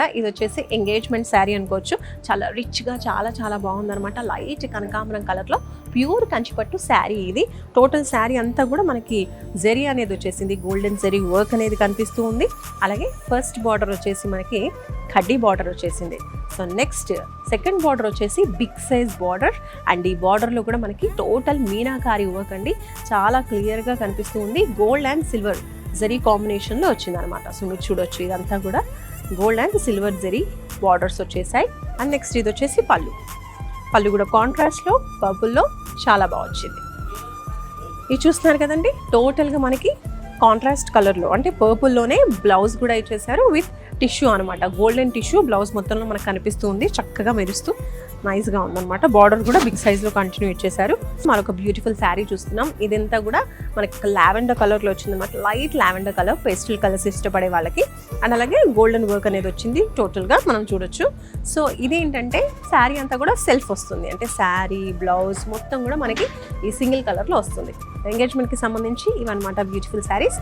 ఇది వచ్చేసి ఎంగేజ్మెంట్ శారీ అనుకోవచ్చు. చాలా రిచ్గా చాలా బాగుందన్నమాట. లైట్ కనకాంబరం కలర్లో ప్యూర్ కంచిపట్టు శారీ ఇది. టోటల్ శారీ అంతా కూడా మనకి జెరీ అనేది వచ్చేసింది, గోల్డెన్ జెరీ వర్క్ అనేది కనిపిస్తూ ఉంది. అలాగే ఫస్ట్ బార్డర్ వచ్చేసి మనకి కడ్డీ బార్డర్ వచ్చేసింది. సో నెక్స్ట్ సెకండ్ బార్డర్ వచ్చేసి బిగ్ సైజ్ బార్డర్ అండ్ ఈ బార్డర్లో కూడా మనకి టోటల్ మీనాకారి వర్క్ అండి. చాలా క్లియర్గా కనిపిస్తూ ఉంది. గోల్డ్ అండ్ సిల్వర్ జెరీ కాంబినేషన్లో వచ్చింది అనమాట. సో మీరు చూడొచ్చు ఇదంతా కూడా gold and silver zari borders వచ్చేసాయి. అండ్ నెక్స్ట్ ఇది వచ్చేసి పళ్ళు కూడా కాంట్రాస్ట్లో పర్పుల్లో చాలా బాగా వచ్చింది. ఇది చూస్తున్నారు కదండి, టోటల్గా మనకి కాంట్రాస్ట్ కలర్లో అంటే పర్పుల్లోనే బ్లౌజ్ కూడా ఇచ్చేసారు విత్ టిష్యూ అనమాట. గోల్డెన్ టిష్యూ బ్లౌజ్ మొత్తంలో మనకు కనిపిస్తూ ఉంది, చక్కగా మెరుస్తూ నైస్గా ఉందన్నమాట. బార్డర్ కూడా బిగ్ సైజ్లో కంటిన్యూ ఇచ్చేసారు. మరొక బ్యూటిఫుల్ శారీ చూస్తున్నాం. ఇదంతా కూడా మనకి లావెండర్ కలర్లో వచ్చిందన్నమాట. Light lavender colour, pastel colours ఇష్టపడే వాళ్ళకి. అండ్ అలాగే గోల్డెన్ వర్క్ అనేది వచ్చింది టోటల్గా మనం చూడొచ్చు. సో ఇదేంటంటే శారీ అంతా కూడా సెల్ఫ్ వస్తుంది, అంటే శారీ బ్లౌజ్ మొత్తం కూడా మనకి ఈ సింగిల్ కలర్లో వస్తుంది. ఎంగేజ్మెంట్కి సంబంధించి ఇవన్నమాట బ్యూటిఫుల్ శారీస్.